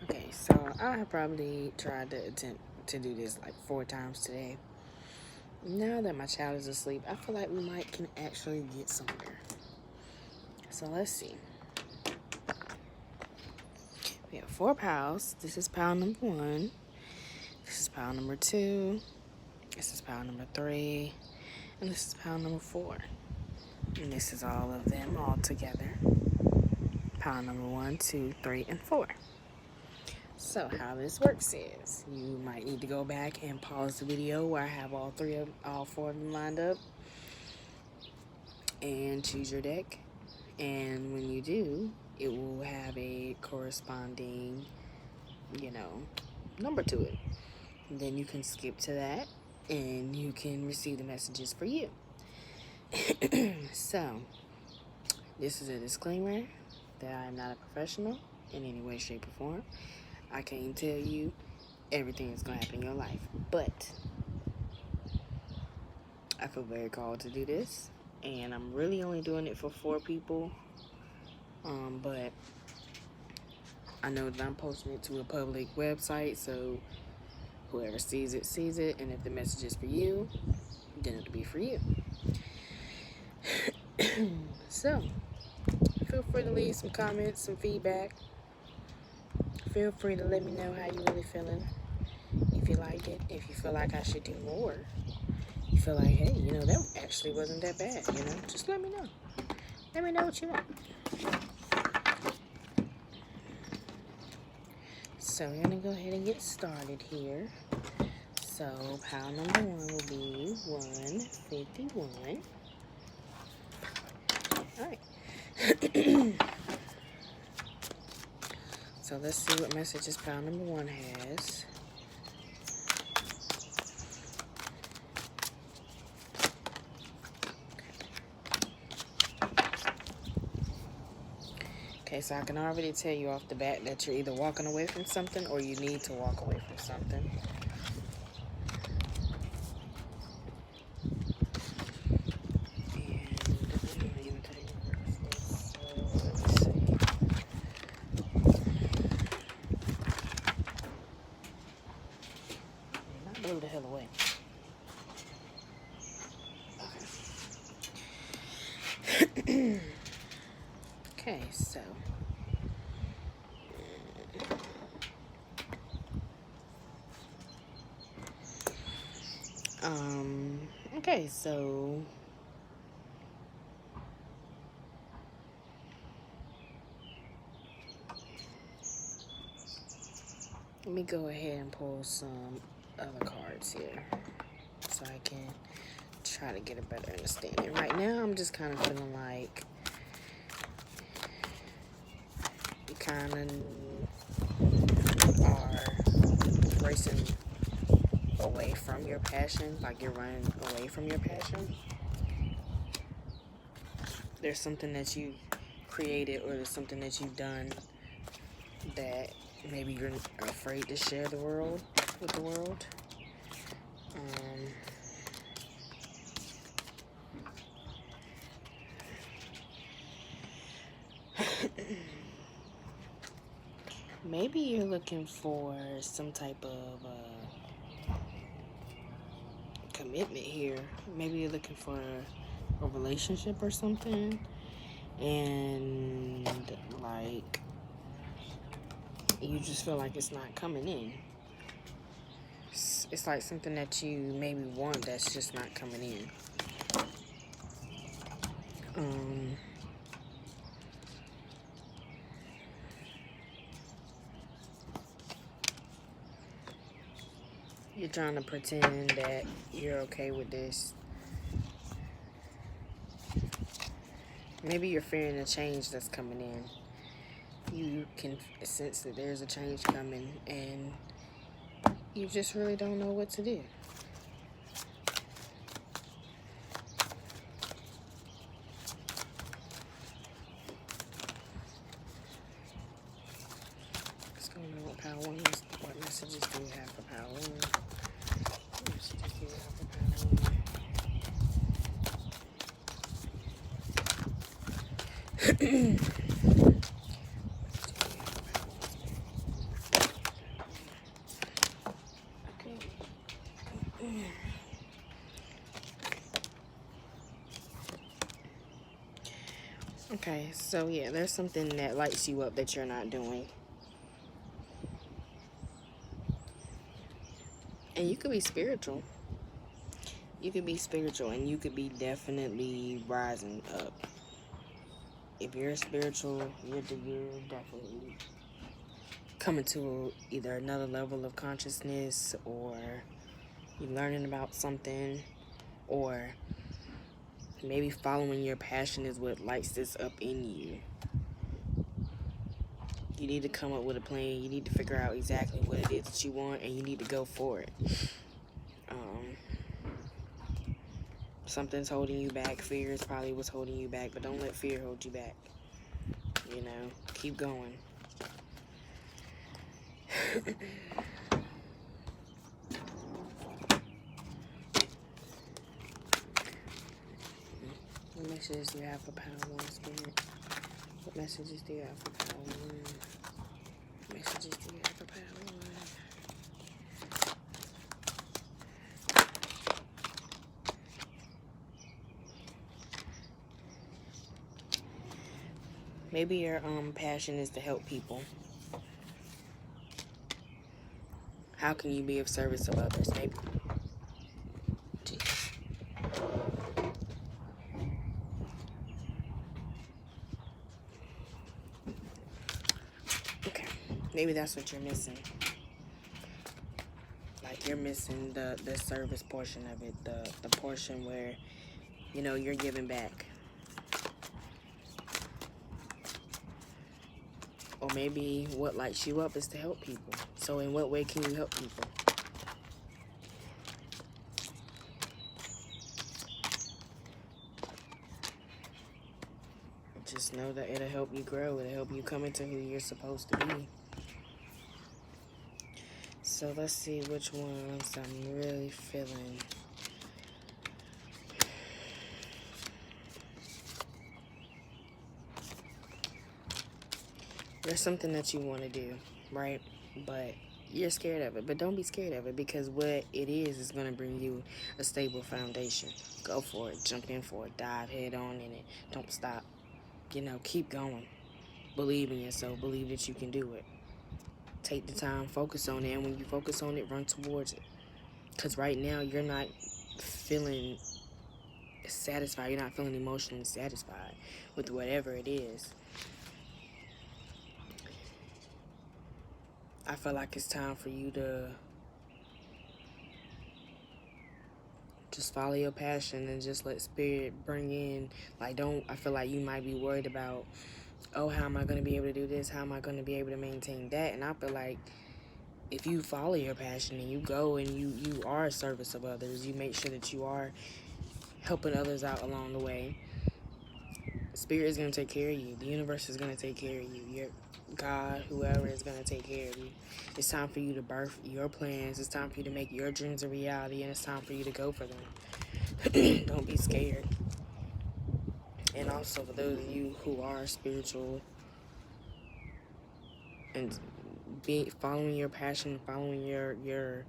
Okay, so I have probably tried to attempt to do this like 4 times today. Now that my child is asleep, I feel like we can actually get somewhere. So let's see. We have 4 piles. This is pile number 1. This is pile number 2. This is pile number 3. And this is pile number 4. And this is all of them all together. Pile number 1, 2, 3, and 4. So how this works is you might need to go back and pause the video where I have all 4 of them lined up and choose your deck. And when you do, it will have a corresponding, number to it. And then you can skip to that and you can receive the messages for you. So, this is a disclaimer that I am not a professional in any way, shape, or form. I can't tell you everything that's going to happen in your life, but I feel very called to do this, and I'm really only doing it for 4 people, but I know that I'm posting it to a public website, so whoever sees it, and if the message is for you, then it'll be for you. So, feel free to leave some comments, some feedback. Feel free to let me know how you're really feeling. If you like it, if you feel like I should do more. You feel like, hey, that actually wasn't that bad, just let me know. Let me know what you want. So we're gonna go ahead and get started here. So pile number 1 will be 151. Alright. So let's see what messages pile number 1 has. Okay, so I can already tell you off the bat that you're either walking away from something or you need to walk away from something. Move the hell away. Okay. Okay, so okay, so let me go ahead and pull some other cards here so I can try to get a better understanding. Right now, I'm just kind of feeling like you kind of are racing away from your passion, like you're running away from your passion. There's something that you created or there's something that you've done that maybe you're afraid to share the world with the world. Maybe you're looking for some type of commitment here. Maybe you're looking for a relationship or something, and like you just feel like it's not coming in. It's like something that you maybe want that's just not coming in. You're trying to pretend that you're okay with this. Maybe you're fearing a change that's coming in. You can sense that there's a change coming and you just really don't know what to do. Let's go know what pile 1 is. What messages do we have for pile 1? What messages do we have for pile 1? Okay, so yeah, there's something that lights you up that you're not doing. And you could be spiritual. You could be spiritual and you could be definitely rising up. If you're spiritual, you're definitely coming to either another level of consciousness, or you're learning about something, or maybe following your passion is what lights this up in you. You need to come up with a plan. You need to figure out exactly what it is that you want, and you need to go for it. Something's holding you back. Fear is probably what's holding you back, but don't let fear hold you back. You know, keep going. What messages do you have for Power 1, Spirit? What messages do you have for Power 1? What messages do you have for Power 1? Maybe your passion is to help people. How can you be of service to others? Maybe. Jeez. Okay. Maybe that's what you're missing. Like, you're missing the service portion of it. The portion where, you know, you're giving back. Or maybe what lights you up is to help people. So in what way can you help people? Just know that it'll help you grow. It'll help you come into who you're supposed to be. So let's see which ones I'm really feeling. There's something that you want to do, right? But you're scared of it. But don't be scared of it, because what it is going to bring you a stable foundation. Go for it. Jump in for it. Dive head on in it. Don't stop. You know, keep going. Believe in yourself. Believe that you can do it. Take the time. Focus on it. And when you focus on it, run towards it. Because right now, you're not feeling satisfied. You're not feeling emotionally satisfied with whatever it is. I feel like it's time for you to just follow your passion and just let spirit bring in. Like, I feel like you might be worried about, oh, how am I going to be able to do this? How am I going to be able to maintain that? And I feel like if you follow your passion and you go and you are a service of others, you make sure that you are helping others out along the way, spirit is going to take care of you. The universe is going to take care of you. Your God, whoever, is going to take care of you. It's time for you to birth your plans. It's time for you to make your dreams a reality, and it's time for you to go for them. Don't be scared. And also, for those of you who are spiritual and following your passion, following your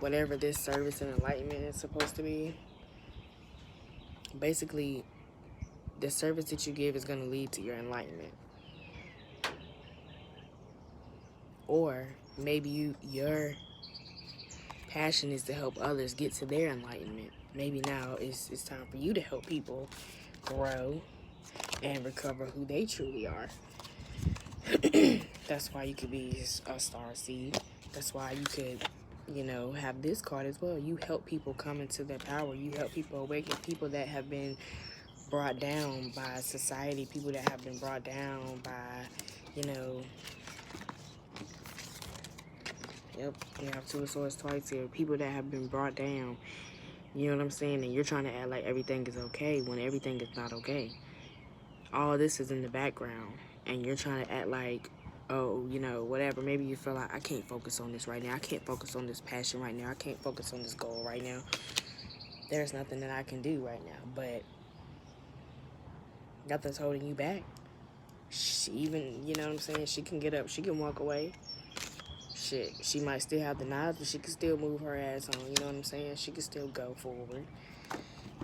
whatever this service and enlightenment is supposed to be, basically, the service that you give is going to lead to your enlightenment. Or maybe your passion is to help others get to their enlightenment. Maybe now it's time for you to help people grow and recover who they truly are. That's why you could be a star seed. That's why you could, you know, have this card as well. You help people come into their power. You help people awaken, people that have been brought down by society, people that have been brought down by, you know, yep, you have two of swords twice here. People that have been brought down, you know what I'm saying? And you're trying to act like everything is okay when everything is not okay. All this is in the background, and you're trying to act like, oh, you know, whatever. Maybe you feel like, I can't focus on this right now. I can't focus on this passion right now. I can't focus on this goal right now. There's nothing that I can do right now, but nothing's holding you back. She even, you know what I'm saying? She can get up. She can walk away. Shit, she might still have the knives, but she can still move her ass on. You know what I'm saying? She can still go forward.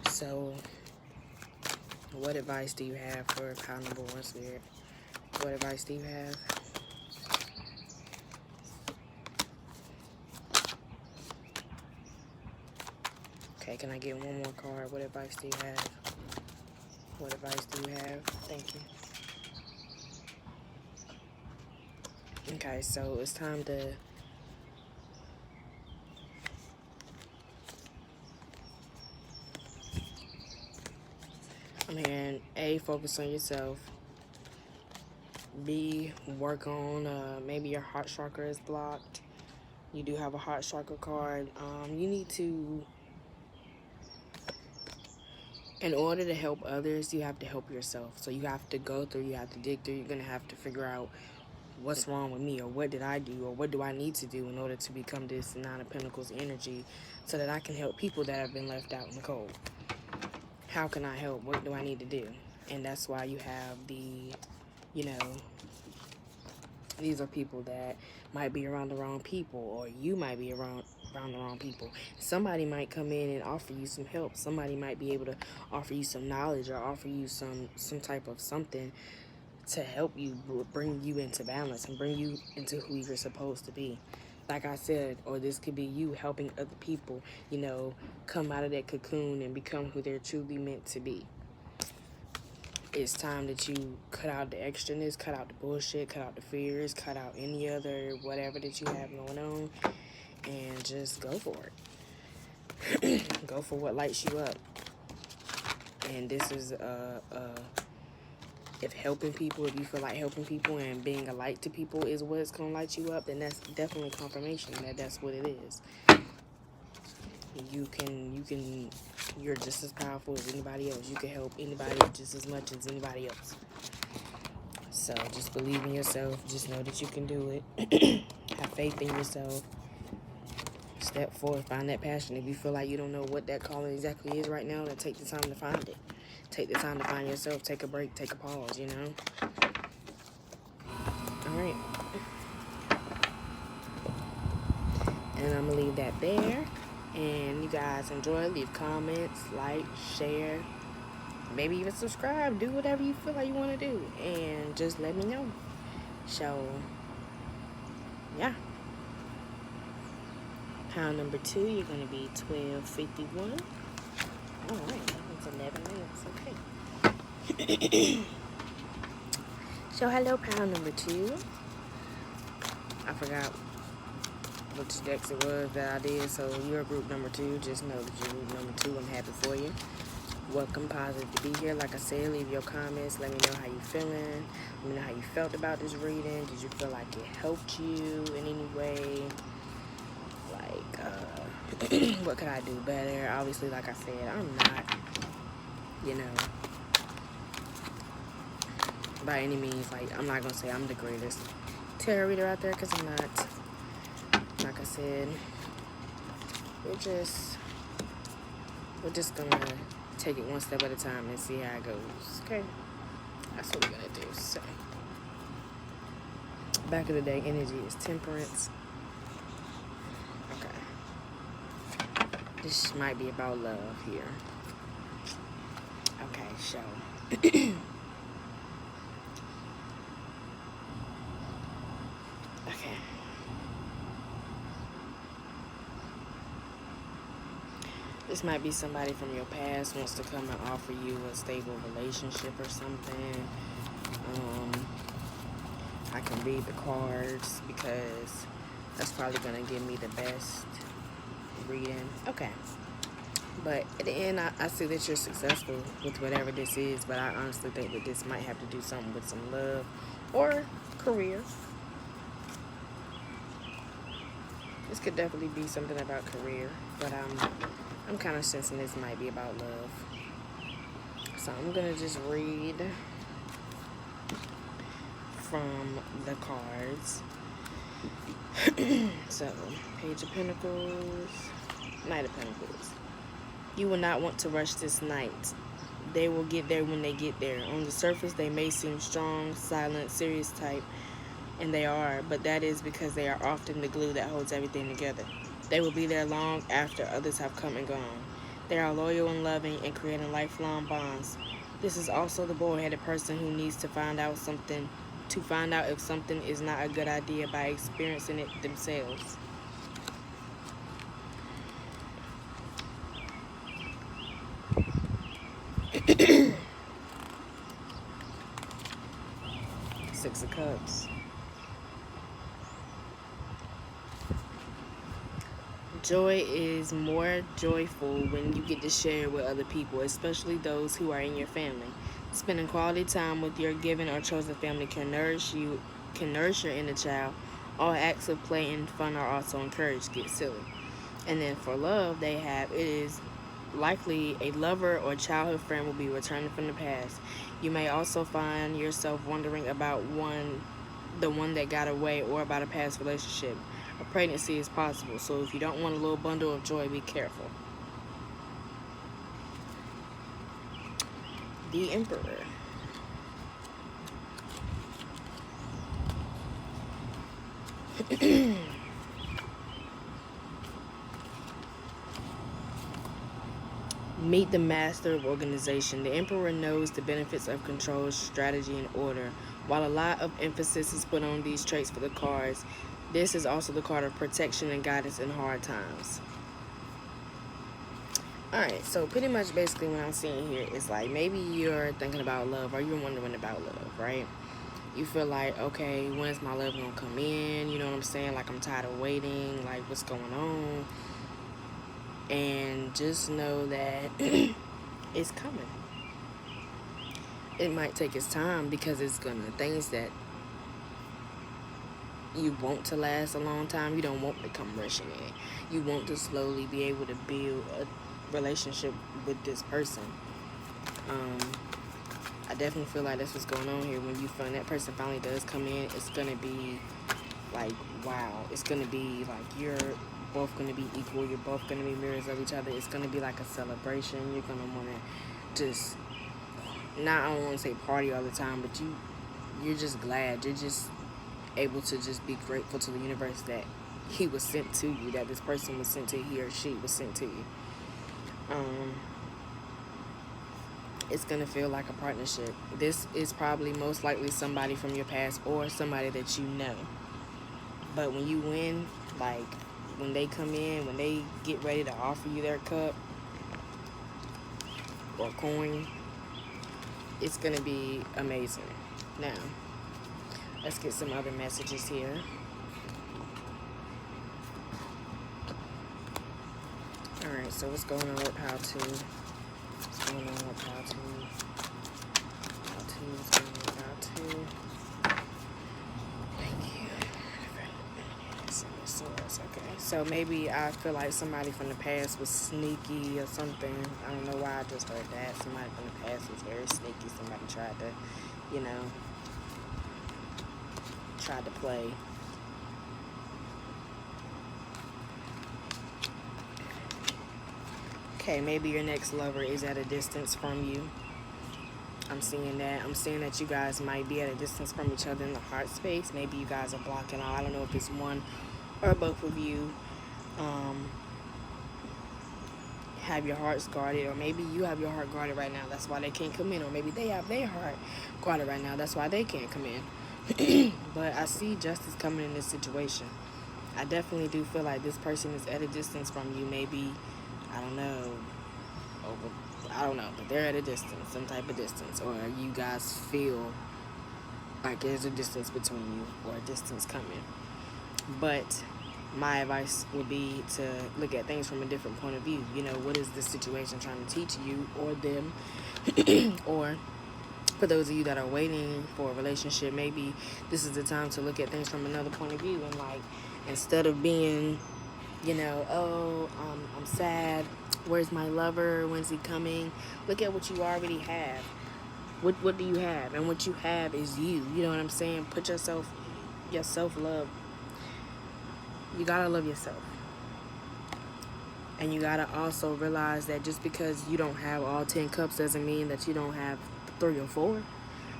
So What advice do you have for pile number 1, Spirit? What advice do you have? Okay, can I get one more card? What advice do you have? What advice do you have? Thank you. Okay, so it's time to... I'm hearing A, focus on yourself. B, work on maybe your heart chakra is blocked. You do have a heart chakra card. You need to, in order to help others, you have to help yourself. So you have to go through, you have to dig through. You're going to have to figure out what's wrong with me, or what did I do, or what do I need to do in order to become this Nine of Pentacles energy so that I can help people that have been left out in the cold. How can I help? What do I need to do? And that's why you have the, you know, these are people that might be around the wrong people, or you might be around the wrong people. Somebody might come in and offer you some help. Somebody might be able to offer you some knowledge, or offer you some type of something to help you bring you into balance and bring you into who you're supposed to be. Like I said, or this could be you helping other people, you know, come out of that cocoon and become who they're truly meant to be. It's time that you cut out the extraness, cut out the bullshit, cut out the fears, cut out any other whatever that you have going on, and just go for it. Go for what lights you up. And this is if helping people, if you feel like helping people and being a light to people is what's gonna light you up, then that's definitely confirmation that that's what it is. You're just as powerful as anybody else. You can help anybody just as much as anybody else. So just believe in yourself. Just know that you can do it. Have faith in yourself. Step forward. Find that passion. If you feel like you don't know what that calling exactly is right now, then take the time to find it. Take the time to find yourself. Take a break. Take a pause, you know? All right. And I'm going to leave that there. And you guys enjoy. Leave comments, like, share, maybe even subscribe. Do whatever you feel like you want to do. And just let me know. So, yeah. Pound number 2, you're going to be 1251. All right. It's 11 minutes. Okay. So, hello, pound number 2. I forgot which decks it was that I did, so you're group number 2. Just know that you're group number 2. I'm happy for you. Welcome, positive to be here. Like I said, leave your comments. Let me know how you feeling. Let me know how you felt about this reading. Did you feel like it helped you in any way? Like, what could I do better? Obviously, like I said, I'm not, you know, by any means, like, I'm not going to say I'm the greatest tarot reader out there, because I'm not. Like I said, we're just gonna take it one step at a time and see how it goes. Okay, that's what we're gonna do. So, back of the day energy is Temperance. Okay, this might be about love here. Okay, so okay. This might be somebody from your past wants to come and offer you a stable relationship or something. I can read the cards because that's probably going to give me the best reading. Okay. But at the end, I see that you're successful with whatever this is, but I honestly think that this might have to do something with some love or career. This could definitely be something about career, but I'm kind of sensing this might be about love. So I'm going to just read from the cards. So, Page of Pentacles, Knight of Pentacles. You will not want to rush this night. They will get there when they get there. On the surface, they may seem strong, silent, serious type, and they are, but that is because they are often the glue that holds everything together. They will be there long after others have come and gone. They are loyal and loving and creating lifelong bonds. This is also the bullheaded person who needs to find out if something is not a good idea by experiencing it themselves. Six of Cups. Joy is more joyful when you get to share with other people, especially those who are in your family. Spending quality time with your given or chosen family can nourish your inner child. All acts of play and fun are also encouraged. Get silly. And then for love, it is likely a lover or childhood friend will be returning from the past. You may also find yourself wondering about the one that got away, or about a past relationship. A pregnancy is possible, so if you don't want a little bundle of joy, be careful. The Emperor. Meet the master of organization. The Emperor knows the benefits of control, strategy, and order. While a lot of emphasis is put on these traits for the cards, this is also the card of protection and guidance in hard times. Alright, so pretty much basically what I'm seeing here is like, maybe you're thinking about love, or you're wondering about love, right? You feel like, okay, when is my love gonna come in? You know what I'm saying? Like, I'm tired of waiting. Like, what's going on? And just know that it's coming. It might take its time, because things that you want to last a long time, you don't want to come rushing in. You want to slowly be able to build a relationship with this person. I definitely feel like that's what's going on here. When that person finally does come in, it's gonna be like, wow. It's gonna be like, you're both gonna be equal. You're both gonna be mirrors of each other. It's gonna be like a celebration. You're gonna want to just, I don't want to say party all the time, but you're just glad. You're just able to just be grateful to the universe that he was sent to you, that this person was sent to, he or she was sent to you. It's going to feel like a partnership. This is probably most likely somebody from your past, or somebody that you know. But when you win, like when they come in, when they get ready to offer you their cup or coin, it's going to be amazing. Now, let's get some other messages here. Alright, so what's going on with how to? What's going on with how to? What's going on with how to? Thank you. Okay, so maybe I feel like somebody from the past was sneaky or something. I don't know why I just heard that. Somebody from the past was very sneaky. Somebody tried to play. Okay, maybe your next lover is at a distance from you. I'm seeing that. I'm seeing that you guys might be at a distance from each other in the heart space. Maybe you guys are blocking out. I don't know if it's one or both of you have your hearts guarded, or maybe you have your heart guarded right now. That's why they can't come in. Or maybe they have their heart guarded right now. That's why they can't come in. But I see justice coming in this situation. I definitely do feel like this person is at a distance from you. Maybe, I don't know, but they're at a distance, some type of distance. Or you guys feel like there's a distance between you, or a distance coming. But my advice would be to look at things from a different point of view. You know, what is this situation trying to teach you or them? Or for those of you that are waiting for a relationship, maybe this is the time to look at things from another point of view. And like, instead of being, I'm sad, where's my lover, when's he coming? Look at what you already have. What do you have? And what you have is you. You know what I'm saying? Put your self-love. You gotta love yourself. And you gotta also realize that just because you don't have all 10 cups doesn't mean that you don't have 3 or 4.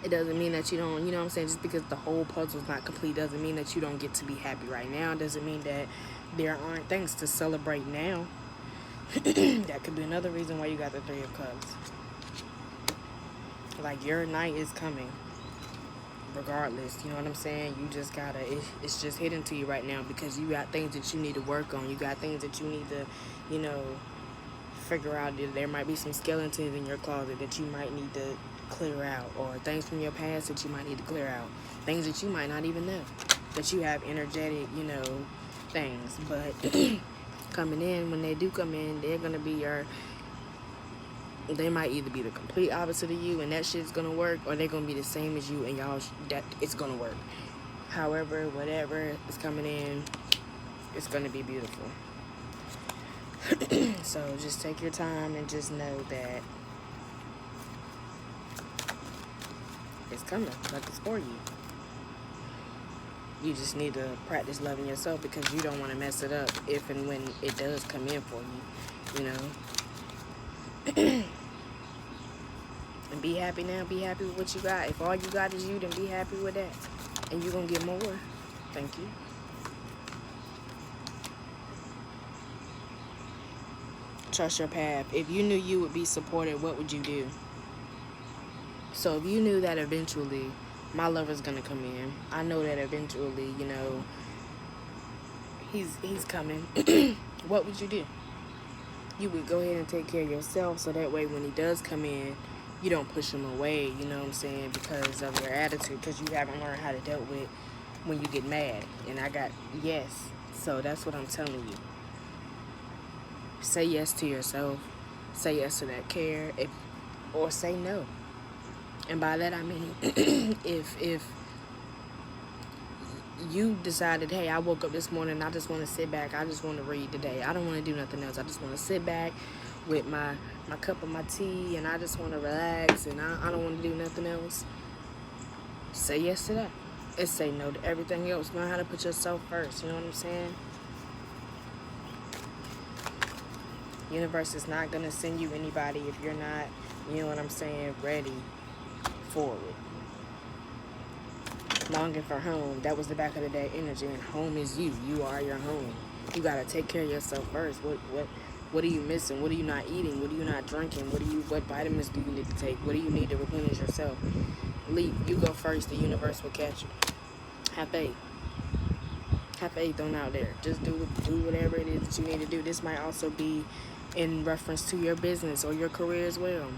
It doesn't mean that you don't, you know what I'm saying? Just because the whole puzzle's not complete doesn't mean that you don't get to be happy right now. Doesn't mean that there aren't things to celebrate now. That could be another reason why you got the 3 of Cups. Like, your night is coming. Regardless, you know what I'm saying? You just gotta, it's just hidden to you right now because you got things that you need to work on. You got things that you need to, you know, figure out. That there might be some skeletons in your closet that you might need to clear out, or things from your past that you might need to clear out. Things that you might not even know that you have energetic, you know, things. But coming in, when they do come in, they're gonna be they might either be the complete opposite of you and that shit's gonna work, or they're gonna be the same as you and y'all that it's gonna work. However, whatever is coming in, it's gonna be beautiful. So just take your time and just know that it's coming, like it's for you. You just need to practice loving yourself because you don't want to mess it up if and when it does come in for you, you know. And be happy now. Be happy with what you got. If all you got is you, then be happy with that. And you're going to get more. Thank you. Trust your path. If you knew you would be supported, what would you do? So if you knew that eventually my lover's going to come in, I know that eventually, you know, he's coming, what would you do? You would go ahead and take care of yourself so that way when he does come in, you don't push him away, you know what I'm saying, because of your attitude, because you haven't learned how to deal with when you get mad. And I got yes. So that's what I'm telling you. Say yes to yourself. Say yes to that care, or say no. And by that I mean, if you decided, hey, I woke up this morning and I just want to sit back, I just want to read today, I don't want to do nothing else, I just want to sit back with my cup of my tea and I just want to relax and I don't want to do nothing else, say yes to that and say no to everything else. Learn how to put yourself first, you know what I'm saying? Universe is not going to send you anybody if you're not, you know what I'm saying, ready for it. Longing for home, that was the back of the day energy, and home is you. You are your home. You gotta take care of yourself first. What are you missing? What are you not eating? What are you not drinking? What vitamins do you need to take? What do you need to replenish yourself? Leap, you go first, the universe will catch you. Have faith. Have faith on out there. Just do whatever it is that you need to do. This might also be in reference to your business or your career as well.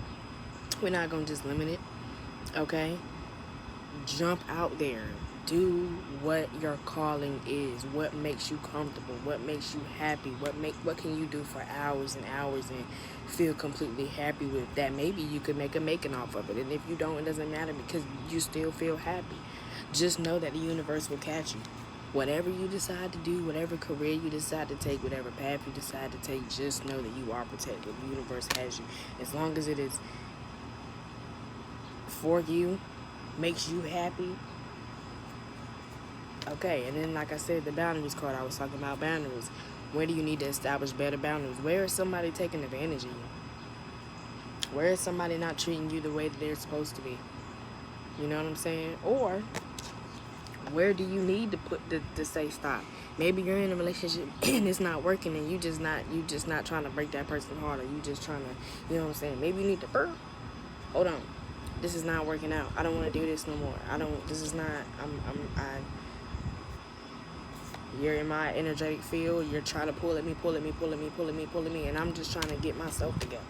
We're not gonna just limit it, okay? Jump out there. Do what your calling is. What makes you comfortable. What makes you happy. What can you do for hours and hours and feel completely happy with that? Maybe you could make a making off of it. And if you don't, it doesn't matter because you still feel happy. Just know that the universe will catch you. Whatever you decide to do, whatever career you decide to take, whatever path you decide to take, just know that you are protected. The universe has you. As long as it is for you, makes you happy. Okay, and then like I said, the boundaries card, I was talking about boundaries. Where do you need to establish better boundaries? Where is somebody taking advantage of you? Where is somebody not treating you the way that they're supposed to be? You know what I'm saying? Or where do you need to put to say stop? Maybe you're in a relationship and it's not working and you just not trying to break that person's heart, or you just trying to, you know what I'm saying? Maybe you need to hold on. This is not working out. I don't want to do this no more. You're in my energetic field. You're trying to pull at me, and I'm just trying to get myself together.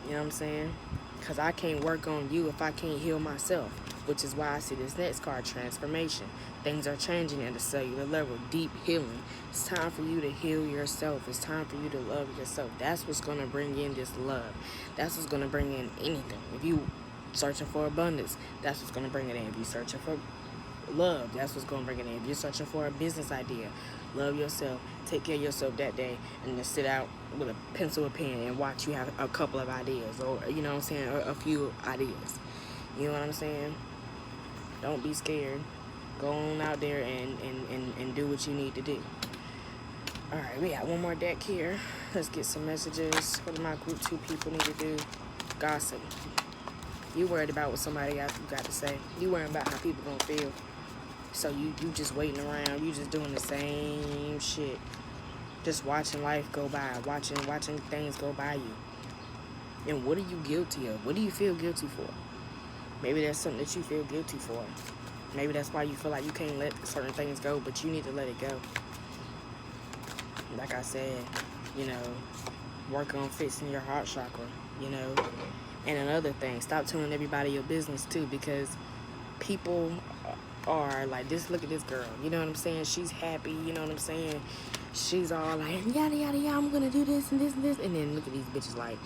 You know what I'm saying? Because I can't work on you if I can't heal myself, which is why I see this next card, transformation. Things are changing at a cellular level, deep healing. It's time for you to heal yourself. It's time for you to love yourself. That's what's going to bring in this love. That's what's going to bring in anything. If you searching for abundance, that's what's going to bring it in. If you're searching for love, that's what's going to bring it in. If you're searching for a business idea, love yourself. Take care of yourself that day and just sit out with a pencil or pen and watch you have a couple of ideas, or, you know what I'm saying, or a few ideas. You know what I'm saying? Don't be scared. Go on out there and do what you need to do. Alright, we got one more deck here. Let's get some messages. What do my group 2 people need to do? Gossip. You worried about what somebody else got to say. You worried about how people gonna feel. So you just waiting around. You just doing the same shit. Just watching life go by. Watching things go by you. And what are you guilty of? What do you feel guilty for? Maybe there's something that you feel guilty for. Maybe that's why you feel like you can't let certain things go, but you need to let it go. Like I said, you know, work on fixing your heart chakra, you know. And another thing, stop telling everybody your business too, because people are like, this, look at this girl, you know what I'm saying? She's happy, you know what I'm saying? She's all like, yada, yada, yada, I'm gonna do this and this and this. And then look at these bitches like,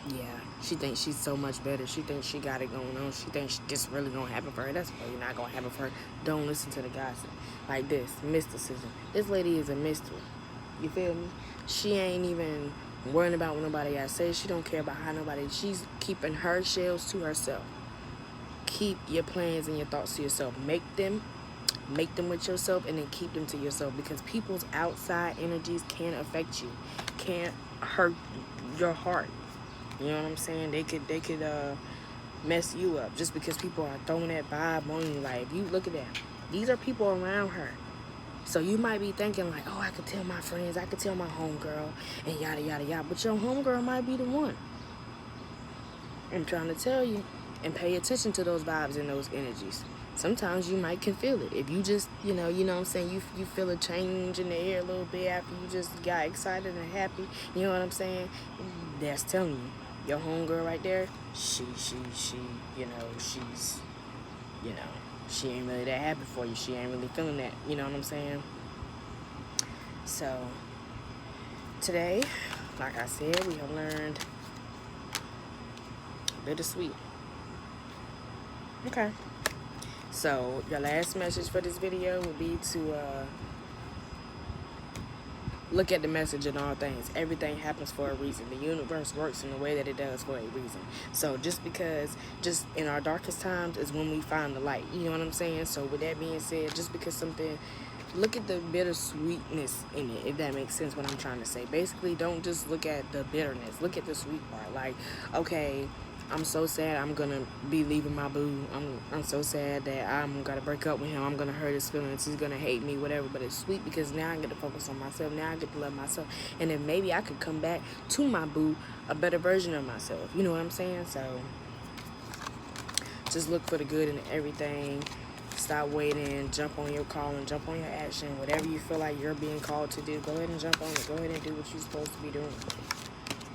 yeah, she thinks she's so much better. She thinks she got it going on. She thinks this really gonna happen for her. That's really not gonna happen for her. Don't listen to the gossip. Like this, mysticism. This lady is a mystery. You feel me? She ain't even worrying about what nobody else says. She don't care about how nobody. She's keeping her shells to herself. Keep your plans and your thoughts to yourself. Make them with yourself, and then keep them to yourself, because people's outside energies can affect you, can't hurt your heart. You know what I'm saying? They could mess you up just because people are throwing that vibe on you. Like, if you look at that, these are people around her. So you might be thinking like, oh, I could tell my friends, I could tell my homegirl, and yada, yada, yada. But your homegirl might be the one. I'm trying to tell you. And pay attention to those vibes and those energies. Sometimes you might can feel it. If you just, you know what I'm saying, you feel a change in the air a little bit after you just got excited and happy, you know what I'm saying? That's telling you. Your homegirl right there, she, you know, she's, you know, she ain't really that happy for you. She ain't really feeling that, you know what I'm saying? So, today, like I said, we have learned bittersweet. Okay. So, your last message for this video would be to look at the message in all things. Everything happens for a reason. The universe works in the way that it does for a reason. So just in our darkest times is when we find the light. You know what I'm saying? So with that being said, just because something, look at the bittersweetness in it, if that makes sense what I'm trying to say. Basically, don't just look at the bitterness. Look at the sweet part. Like, okay, I'm so sad I'm gonna be leaving my boo. I'm so sad that I'm gonna break up with him. I'm gonna hurt his feelings. He's gonna hate me, whatever. But it's sweet because now I get to focus on myself. Now I get to love myself. And then maybe I could come back to my boo a better version of myself. You know what I'm saying? So just look for the good in everything. Stop waiting. Jump on your call and jump on your action. Whatever you feel like you're being called to do, go ahead and jump on it. Go ahead and do what you're supposed to be doing.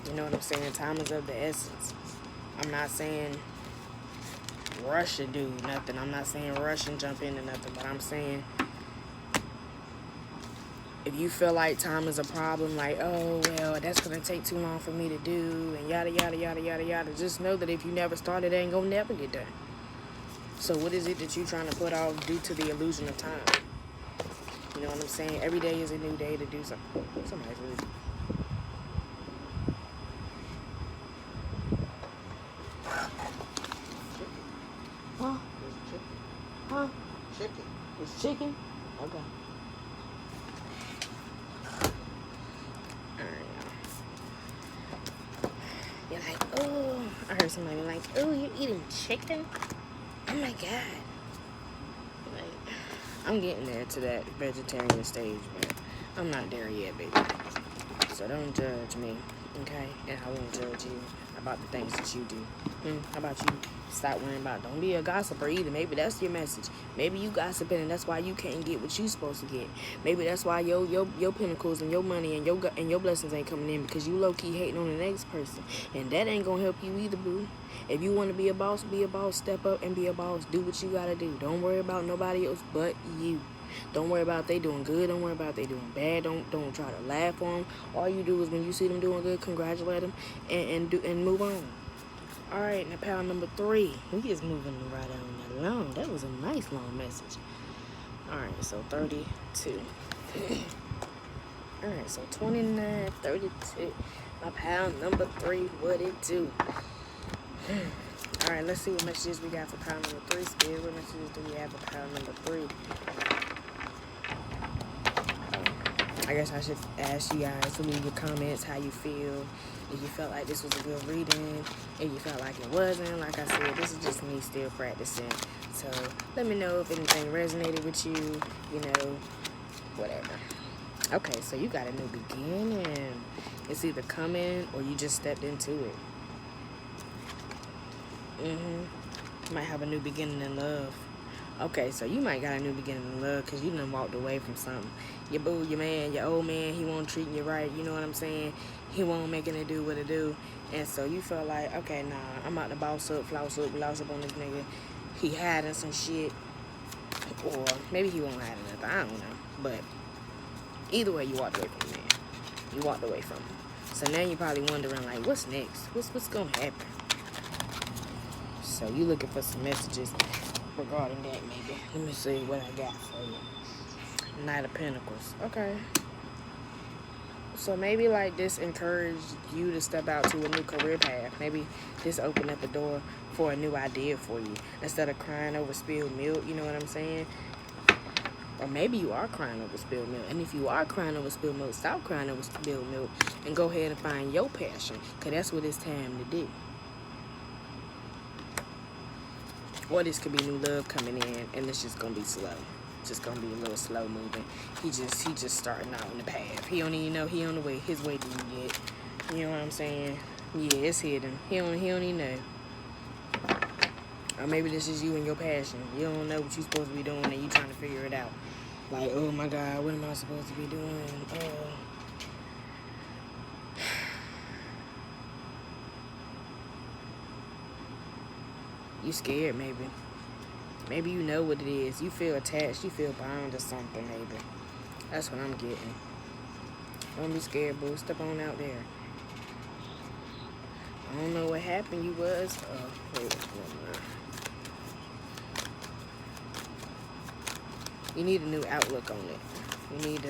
You know what I'm saying? Time is of the essence. I'm not saying rush and do nothing. I'm not saying rush and jump into nothing. But I'm saying if you feel like time is a problem, like, oh, well, that's going to take too long for me to do, and yada, yada, yada, yada, yada, just know that if you never start, it ain't going to never get done. So what is it that you're trying to put off due to the illusion of time? You know what I'm saying? Every day is a new day to do something. Somebody's really... Huh? Huh? Chicken. It's chicken? Okay. Alright. You're like, oh, I heard somebody like, oh, you're eating chicken? Oh my god. Like, I'm getting there to that vegetarian stage, but I'm not there yet, baby. So don't judge me, okay? And I won't judge you about the things that you do. How about you stop worrying about, don't be a gossiper either. Maybe that's your message. Maybe you gossiping and that's why you can't get what you supposed to get. Maybe that's why your pinnacles and your money and your blessings ain't coming in, because you low-key hating on the next person. And that ain't gonna help you either, boo. If you want to be a boss, step up and be a boss. Do what you gotta do. Don't worry about nobody else but you. Don't worry about if they doing good. Don't worry about if they doing bad. Don't try to laugh on them. All you do is when you see them doing good, congratulate them and move on. All right, now pound number 3. We is moving right on along. That was a nice long message. All right, so 32. All right, so 29, 32. My pound number 3, what it do? All right, let's see what messages we got for pound number 3. Spirit, what messages do we have for pound number 3? I guess I should ask you guys to leave your comments how you feel. If you felt like this was a good reading, if you felt like it wasn't. Like I said, this is just me still practicing. So let me know if anything resonated with you, you know, whatever. Okay, so you got a new beginning. It's either coming or you just stepped into it. Might have a new beginning in love. Okay, so you might got a new beginning in love because you done walked away from something. Your boo, your man, your old man, he won't treating you right. You know what I'm saying? He won't making it do what it do. And so you feel like, okay, nah, I'm about to boss up, flouse up on this nigga. He hiding some shit. Or maybe he won't hide nothing. I don't know. But either way, you walked away from the man. You walked away from him. So now you're probably wondering, like, what's next? What's going to happen? So you looking for some messages regarding that, maybe. Let me see what I got for you. Knight of Pentacles. Okay. So maybe like this encouraged you to step out to a new career path. Maybe this opened up a door for a new idea for you. Instead of crying over spilled milk, you know what I'm saying? Or maybe you are crying over spilled milk. And if you are crying over spilled milk, stop crying over spilled milk and go ahead and find your passion. Because that's what it's time to do. Or this could be new love coming in, and it's just gonna be slow. Just gonna be a little slow moving. He just starting out on the path. He don't even know he on the way, his way to you yet. You know what I'm saying? Yeah, it's hidden. He don't even know. Or maybe this is you and your passion. You don't know what you're supposed to be doing, and you trying to figure it out. Like, oh my God, what am I supposed to be doing? You scared, maybe. Maybe you know what it is. You feel attached. You feel bound to something, maybe. That's what I'm getting. Don't be scared, boo. Step on out there. I don't know what happened. You was... wait. You need a new outlook on it. You need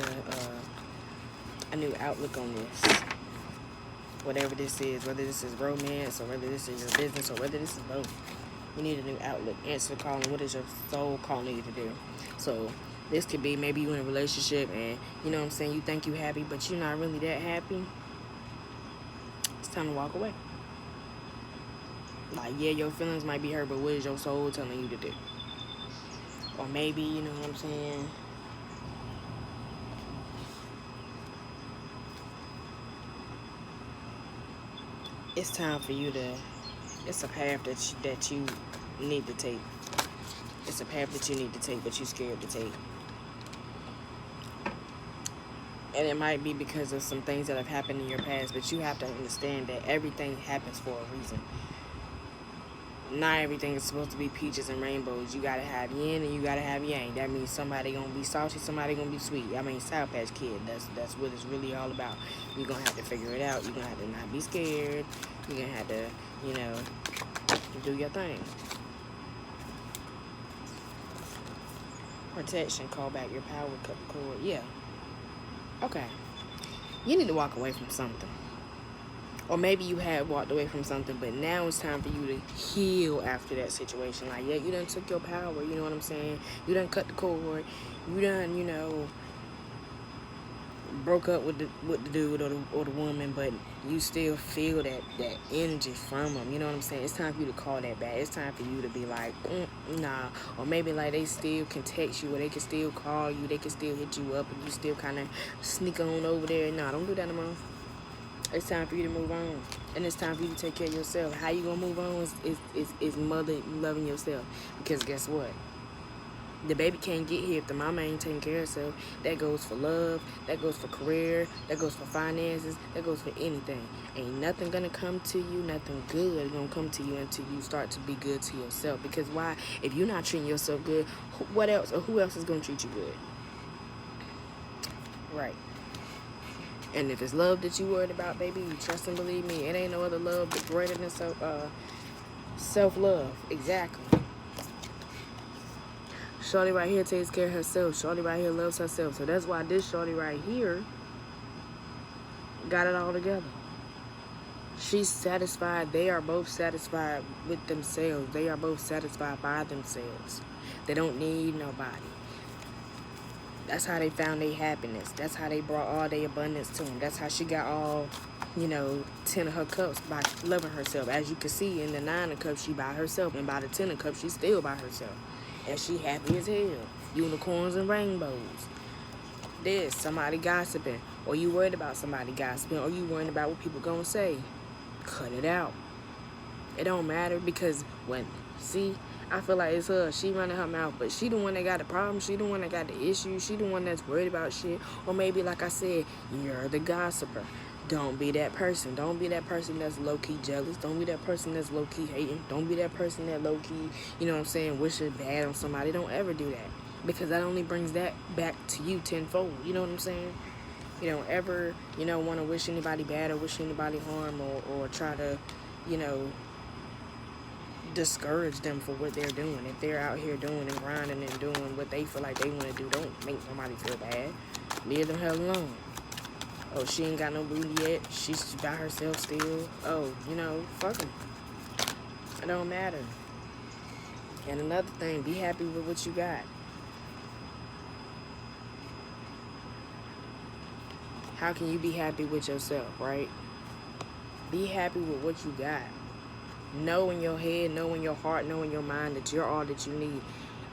a new outlook on this. Whatever this is. Whether this is romance, or whether this is your business, or whether this is both. You need a new outlook. Answer the calling. What is your soul calling you to do? So this could be maybe you in a relationship and, you know what I'm saying, you think you happy, but you're not really that happy. It's time to walk away. Like, yeah, your feelings might be hurt, but what is your soul telling you to do? Or maybe, you know what I'm saying, it's time for you to... It's a path that you need to take. It's a path that you need to take, but you're scared to take. And it might be because of some things that have happened in your past, but you have to understand that everything happens for a reason. Not everything is supposed to be peaches and rainbows. You gotta have yin and you gotta have yang. That means somebody gonna be salty, somebody gonna be sweet. I mean, Sour Patch Kid. That's what it's really all about. You're gonna have to figure it out. You're gonna have to not be scared. You're gonna have to, you know, do your thing. Protection. Call back your power. Cut the cord. Yeah. Okay. You need to walk away from something. Or maybe you had walked away from something, but now it's time for you to heal after that situation. Like, yeah, you done took your power, you know what I'm saying? You done cut the cord. You done, you know, broke up with the dude or the woman, but you still feel that energy from them. You know what I'm saying? It's time for you to call that back. It's time for you to be like, nah. Or maybe like they still can text you, or they can still call you, they can still hit you up, and you still kind of sneak on over there. Nah, don't do that no more. It's time for you to move on. And it's time for you to take care of yourself. How you gonna move on is mother loving yourself. Because guess what? The baby can't get here if the mama ain't taking care of herself. That goes for love. That goes for career. That goes for finances. That goes for anything. Ain't nothing gonna come to you. Nothing good gonna come to you until you start to be good to yourself. Because why? If you're not treating yourself good, what else or who else is gonna treat you good? Right. And if it's love that you worried about, baby, you trust and believe me. It ain't no other love but greater than self-love. Exactly. Shorty right here takes care of herself. Shorty right here loves herself. So that's why this shorty right here got it all together. She's satisfied. They are both satisfied with themselves. They are both satisfied by themselves. They don't need nobody. That's how they found their happiness. That's how they brought all their abundance to them. That's how she got all, 10 of her cups by loving herself. As you can see in the 9 of cups, she by herself. And by the 10 of cups, she's still by herself. And she happy as hell. Unicorns and rainbows. This, somebody gossiping. Or you worried about somebody gossiping. Or you worried about what people gonna say. Cut it out. It don't matter because when, see, I feel like it's her. She running her mouth, but she the one that got the problem. She the one that got the issue. She the one that's worried about shit. Or maybe, like I said, you're the gossiper. Don't be that person. Don't be that person that's low-key jealous. Don't be that person that's low-key hating. Don't be that person that low-key, you know what I'm saying, wishing bad on somebody. Don't ever do that. Because that only brings that back to you tenfold. You know what I'm saying? You don't ever, want to wish anybody bad or wish anybody harm or try to, you know, discourage them for what they're doing. If they're out here doing and grinding and doing what they feel like they want to do, don't make nobody feel bad. Leave them hell alone. Oh, she ain't got no booty yet. She's by herself still. Oh, fuck them. It don't matter. And another thing, be happy with what you got. How can you be happy with yourself, right? Be happy with what you got. Know in your head, know in your heart, know in your mind that you're all that you need.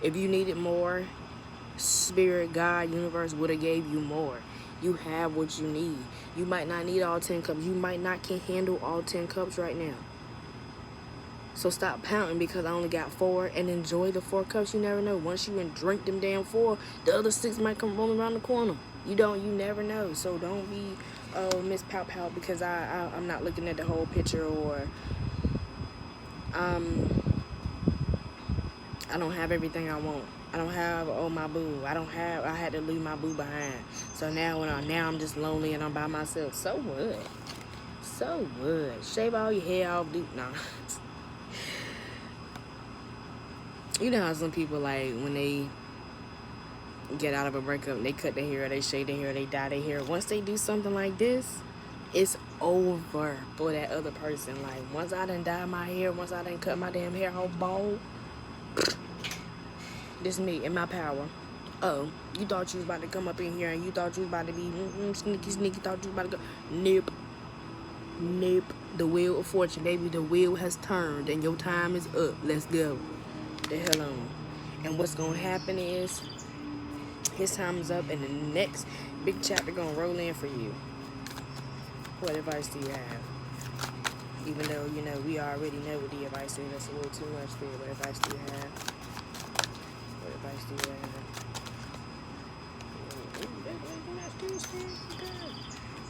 If you needed more, Spirit, God, universe would have gave you more. You have what you need. You might not need all 10 cups. You might not can handle all 10 cups right now. So stop pouting because I only got 4 and enjoy the 4 cups. You never know. Once you drink them damn 4, the other 6 might come rolling around the corner. You never know. So don't be, Miss Pout Pout because I'm not looking at the whole picture or I don't have everything I want. I don't have my boo. I had to leave my boo behind. So now I'm just lonely and I'm by myself. So what? So what? Shave all your hair off, dude. Nah. You know how some people, like, when they get out of a breakup, they cut their hair, they shave their hair, they dye their hair. Once they do something like this, it's over for that other person. Like, once I done dye my hair, once I done cut my damn hair all bald, this me in my power. Oh, you thought you was about to come up in here and you thought you was about to be sneaky, thought you was about to go. Nope. The wheel of fortune, baby, the wheel has turned and your time is up. Let's go. The hell on. And what's gonna happen is his time is up and the next big chapter gonna roll in for you. What advice do you have? Even though, we already know what the advice is. That's a little too much for you. What advice do you have? What advice do you have?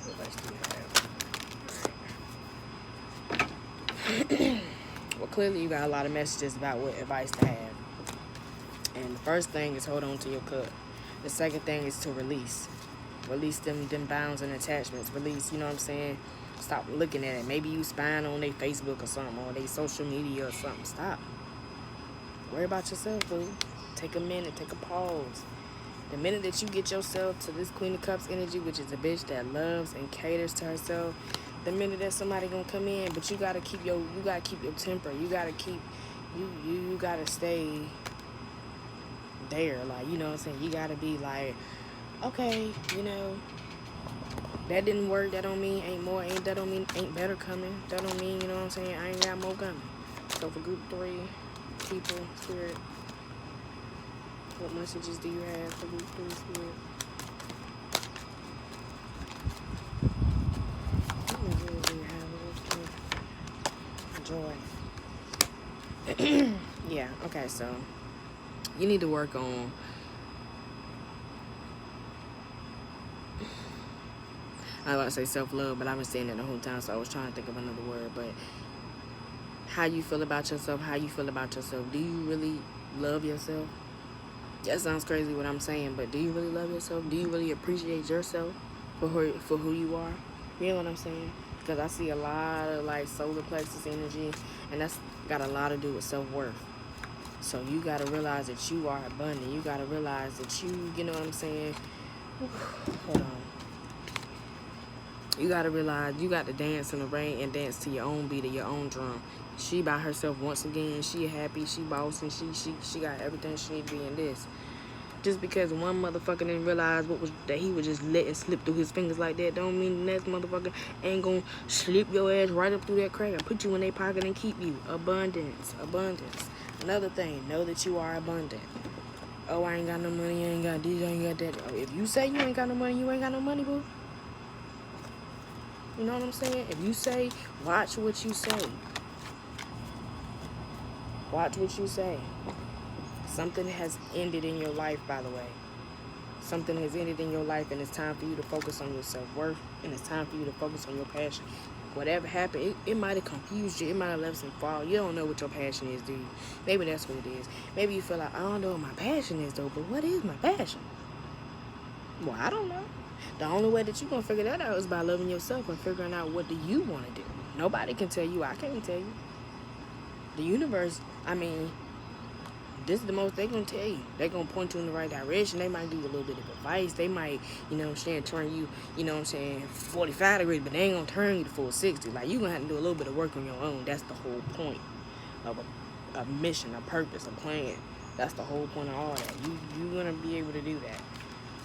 What advice do you have? Well, clearly you got a lot of messages about what advice to have. And the first thing is hold on to your cup. The second thing is to release. Release them bounds and attachments. Release, you know what I'm saying? Stop looking at it. Maybe you spying on their Facebook or something, or their social media or something. Stop. Worry about yourself, boo. Take a minute. Take a pause. The minute that you get yourself to this Queen of Cups energy, which is a bitch that loves and caters to herself, the minute that somebody gonna come in, but you gotta keep your temper. You gotta keep you gotta stay there. Like, you know what I'm saying? You gotta be like, okay, that didn't work. That don't mean ain't more. That don't mean ain't better coming. That don't mean, you know what I'm saying, I ain't got more coming. So for group 3 people, Spirit, what messages do you have for group 3, Spirit? What messages do you have for group 3? Joy. Yeah, okay, so you need to work on I was about to say self-love, but I've been saying it the whole time, so I was trying to think of another word. But how you feel about yourself, Do you really love yourself? That sounds crazy what I'm saying, but do you really love yourself? Do you really appreciate yourself for who you are? You know what I'm saying? Because I see a lot of, like, solar plexus energy, and that's got a lot to do with self-worth. So you got to realize that you are abundant. You got to realize that you know what I'm saying? Hold on. You got to realize you got to dance in the rain and dance to your own beat of your own drum. She by herself once again. She happy. She bossing. She got everything she need to be in this. Just because one motherfucker didn't realize that he was just letting slip through his fingers like that, don't mean the next motherfucker ain't gonna slip your ass right up through that crack and put you in their pocket and keep you. Abundance. Another thing, know that you are abundant. Oh, I ain't got no money, I ain't got this, I ain't got that. Oh, if you say you ain't got no money, you ain't got no money, boo. You know what I'm saying? If you say, watch what you say. Watch what you say. Something has ended in your life, by the way. Something has ended in your life, and it's time for you to focus on your self-worth, and it's time for you to focus on your passion. Whatever happened, it might have confused you. It might have left some fall. You don't know what your passion is, do you? Maybe that's what it is. Maybe you feel like, I don't know what my passion is, though, but what is my passion? Well, I don't know. The only way that you're going to figure that out is by loving yourself and figuring out what do you want to do. Nobody can tell you. I can't tell you. The universe, this is the most they're going to tell you. They're going to point you in the right direction. They might give you a little bit of advice. They might, turn you, 45 degrees, but they ain't going to turn you to full 60. Like, you're going to have to do a little bit of work on your own. That's the whole point of a mission, a purpose, a plan. That's the whole point of all that. You're going to be able to do that.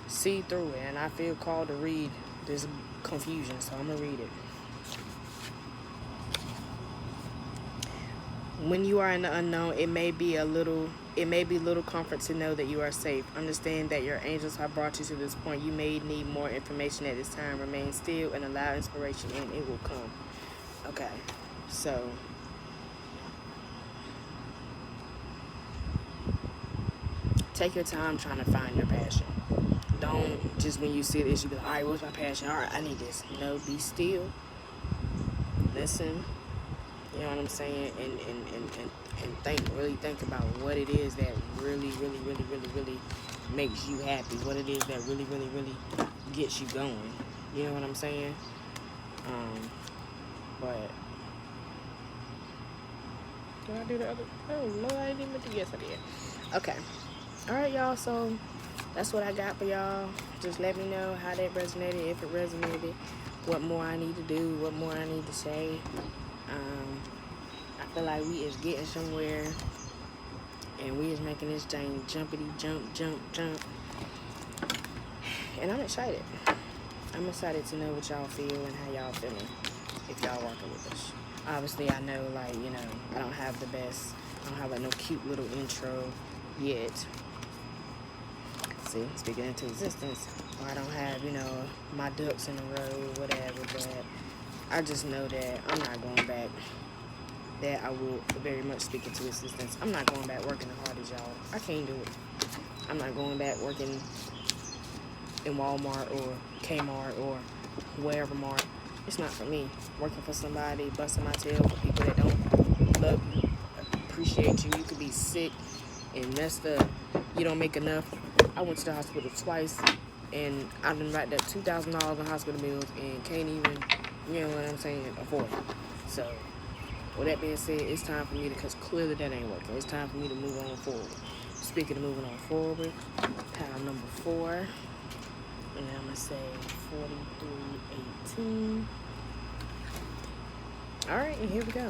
See through it. And I feel called to read this confusion, so I'm going to read it. When you are in the unknown, it may be little comfort to know that you are safe. Understand that your angels have brought you to this point. You may need more information at this time. Remain still and allow inspiration, and it will come. Okay, so take your time trying to find your passion. Don't just when you see this, you be like, all right, what's my passion? All right, I need this. No, be still. Listen. You know what I'm saying? And really think about what it is that really makes you happy. What it is that really gets you going. You know what I'm saying? But did I do the other? Oh no, I didn't even do. Yes, I did. Okay. All right, y'all. So that's what I got for y'all. Just let me know how that resonated. If it resonated, what more I need to do. What more I need to say. I feel like we is getting somewhere, and we is making this thing jumpity jump, and I'm excited. I'm excited to know what y'all feel and how y'all feeling if y'all working with us. Obviously, I know, I don't have the best. I don't have no cute little intro yet. See, speaking into existence, I don't have my ducks in a row, whatever. But I just know that I'm not going back. That I will very much speak into existence. I'm not going back working as hard as y'all. I can't do it. I'm not going back working in Walmart or Kmart or wherever mart. It's not for me. Working for somebody, busting my tail for people that don't love you, appreciate you. You could be sick and messed up. You don't make enough. I went to the hospital twice, and I done racked up $2,000 in hospital bills and can't even, afford it. So, with that being said, it's time for me because clearly that ain't working. It's time for me to move on forward. Speaking of moving on forward, pile number 4. And I'm going to say 4318. All right, and here we go.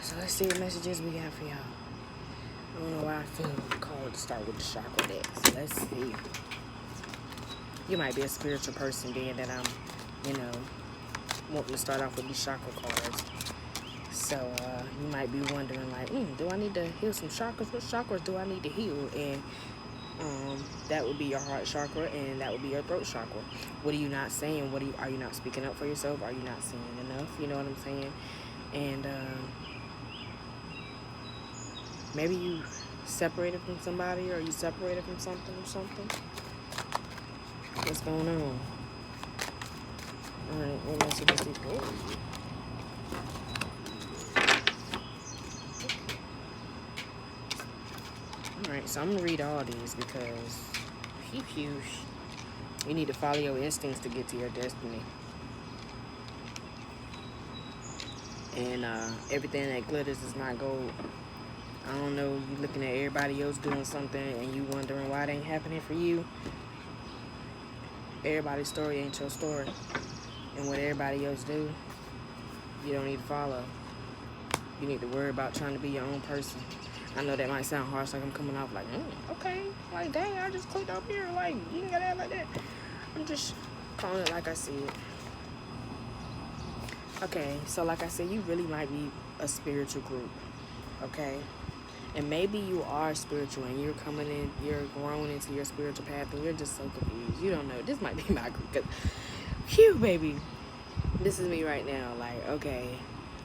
So let's see what messages we got for y'all. I don't know why I feel called to start with the chakra deck. So let's see. You might be a spiritual person being that I'm, wanting to start off with these chakra cards. So you might be wondering do I need to heal some chakras? What chakras do I need to heal? And that would be your heart chakra, and that would be your throat chakra. What are you not saying? Are you not speaking up for yourself? Are you not saying enough? You know what I'm saying? And maybe you separated from somebody, or you separated from something or something. What's going on? Alright, what message is this? Alright, so I'm going to read all these because you need to follow your instincts to get to your destiny. And everything that glitters is not gold. I don't know, you looking at everybody else doing something and you wondering why it ain't happening for you. Everybody's story ain't your story. And what everybody else do, you don't need to follow. You need to worry about trying to be your own person. I know that might sound harsh, like I'm coming off like, okay, like, dang, I just clicked up here, like, you ain't gotta act like that. I'm just calling it like I see it. Okay, so like I said, you really might be a spiritual group, okay? And maybe you are spiritual and you're coming in, you're growing into your spiritual path and you're just so confused. You don't know. This might be my group. Cause, phew, baby. This is me right now. Like, okay,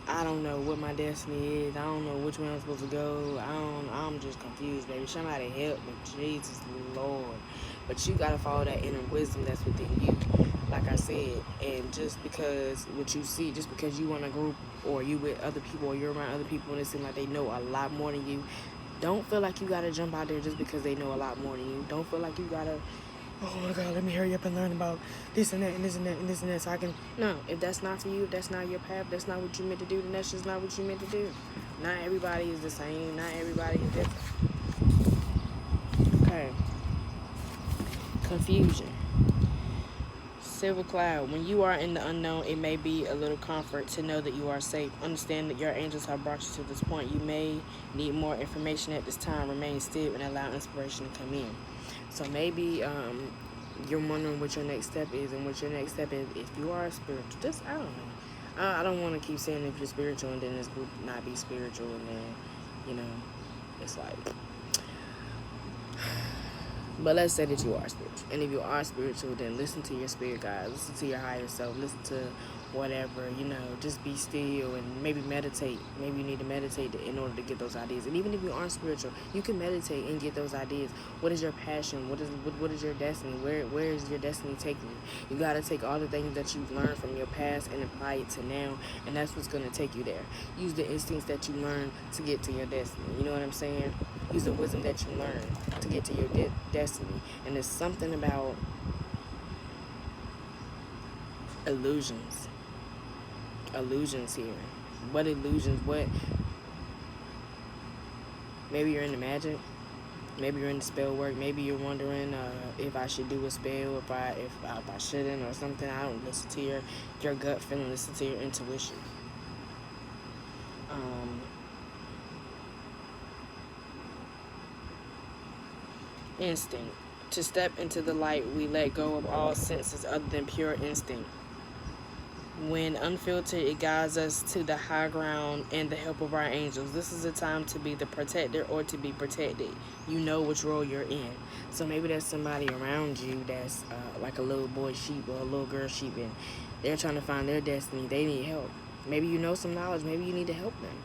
I don't know what my destiny is. I don't know which way I'm supposed to go. I'm just confused, baby. Somebody help me. Jesus Lord. But you gotta follow that inner wisdom that's within you. Like I said, and just because what you see, just because you in a group or you with other people or you're around other people and it seems like they know a lot more than you, don't feel like you gotta jump out there just because they know a lot more than you. Don't feel like you gotta, oh my God, let me hurry up and learn about this and that and this and that and this and that so I can. No, if that's not for you, if that's not your path, that's not what you meant to do, then that's just not what you meant to do. Not everybody is the same. Not everybody is different. Okay. Confusion. Silver cloud. When you are in the unknown, it may be a little comfort to know that you are safe. Understand that your angels have brought you to this point. You may need more information at this time. Remain still and allow inspiration to come in. So maybe you're wondering what your next step is, and what your next step is if you are spiritual. Just, I don't know. I don't want to keep saying if you're spiritual and then this group not be spiritual, and then, you know, it's like. But let's say that you are spiritual. And if you are spiritual, then listen to your spirit guide. Listen to your higher self. Listen to whatever, you know. Just be still and maybe meditate. Maybe you need to meditate in order to get those ideas. And even if you aren't spiritual, you can meditate and get those ideas. What is your passion? What is your destiny? Where is your destiny taking you? You got to take all the things that you've learned from your past and apply it to now. And that's what's going to take you there. Use the instincts that you learned to get to your destiny. You know what I'm saying? Use the wisdom that you learn to get to your destiny. And there's something about illusions. Illusions here. What illusions? What? Maybe you're into magic. Maybe you're into spell work. Maybe you're wondering if I should do a spell, if I shouldn't, or something. I don't listen to your gut feeling. Listen to your intuition. Instinct. To step into the light, we let go of all senses other than pure instinct. When unfiltered, it guides us to the high ground and the help of our angels. This is a time to be the protector or to be protected. You know which role you're in. So maybe there's somebody around you that's like a little boy sheep or a little girl sheep, and they're trying to find their destiny. They need help. Maybe you know some knowledge. Maybe you need to help them.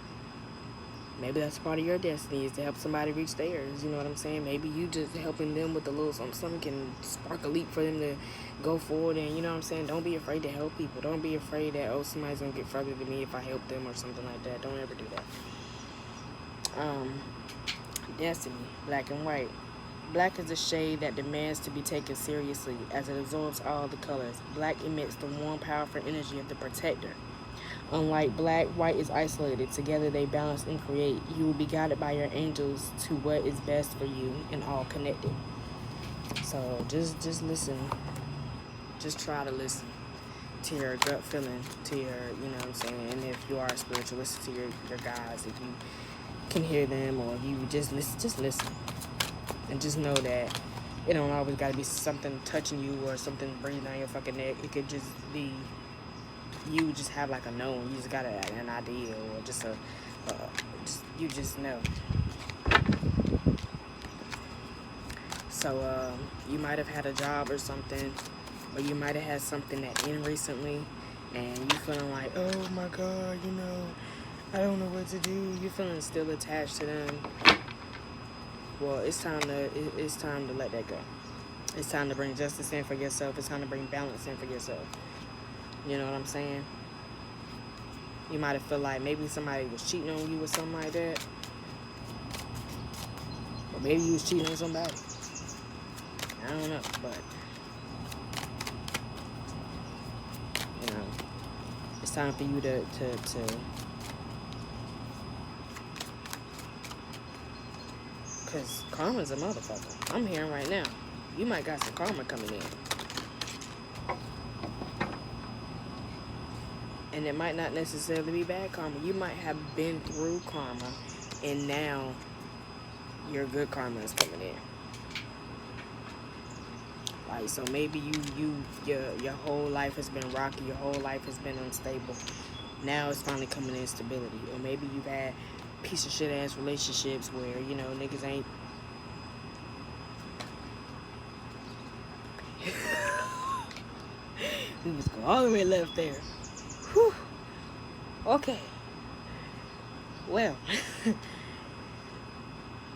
Maybe that's part of your destiny, is to help somebody reach theirs. You know what I'm saying? Maybe you just helping them with a little something can spark a leap for them to go forward. And you know what I'm saying? Don't be afraid to help people. Don't be afraid that, oh, somebody's going to get further than me if I help them or something like that. Don't ever do that. Destiny, black and white. Black is a shade that demands to be taken seriously as it absorbs all the colors. Black emits the warm, powerful energy of the protector. Unlike black, white is isolated. Together they balance and create. You will be guided by your angels to what is best for you and all connected. So just listen. Just try to listen to your gut feeling, to your, you know what I'm saying? And if you are spiritual, listen to your guides. If you can hear them, or if you just listen. And just know that it don't always got to be something touching you or something breathing down your fucking neck. It could just be you just have like a knowing. You just got an idea, or just you just know. So you might have had a job or something, or you might have had something that ended recently, and you feeling like, oh my God, you know, I don't know what to do. You feeling still attached to them. Well, it's time to let that go. It's time to bring justice in for yourself. It's time to bring balance in for yourself. You know what I'm saying? You might have felt like maybe somebody was cheating on you or something like that. Or maybe you was cheating on somebody. I don't know, but you know, it's time for you to because karma's a motherfucker. I'm hearing right now. You might got some karma coming in. And it might not necessarily be bad karma. You might have been through karma, and now your good karma is coming in. Like, so maybe your whole life has been rocky. Your whole life has been unstable. Now it's finally coming in stability. Or maybe you've had piece of shit ass relationships where, you know, niggas ain't. We was going all the way left there. Whew. Okay. Well,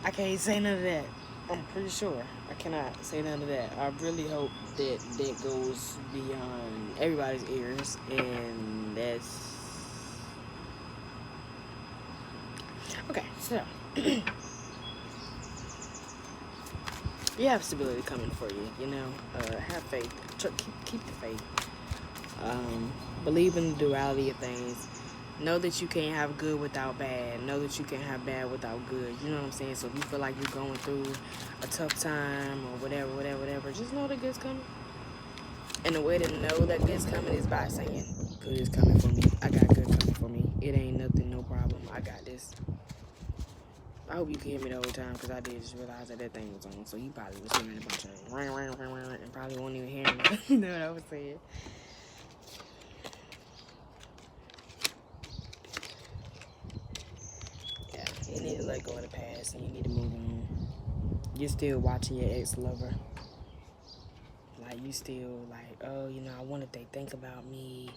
I can't say none of that. I'm pretty sure I cannot say none of that. I really hope that that goes beyond everybody's ears, and that's okay. So you have stability coming for you. You know, have faith. Keep the faith. Believe in the duality of things. Know that you can't have good without bad. Know that you can't have bad without good. You know what I'm saying? So if you feel like you're going through a tough time or whatever, just know that good's coming. And the way to know that good's coming is by saying, good is coming for me. I got good coming for me. It ain't nothing, no problem. I got this. I hope you can hear me the whole time, because I did just realize that thing was on. So you probably was hearing a bunch of ring, and probably won't even hear me. You know what I was saying? You need to let go of the past, and you need to move on. You're still watching your ex-lover. Like, you still like, oh, you know, I wonder if they think about me.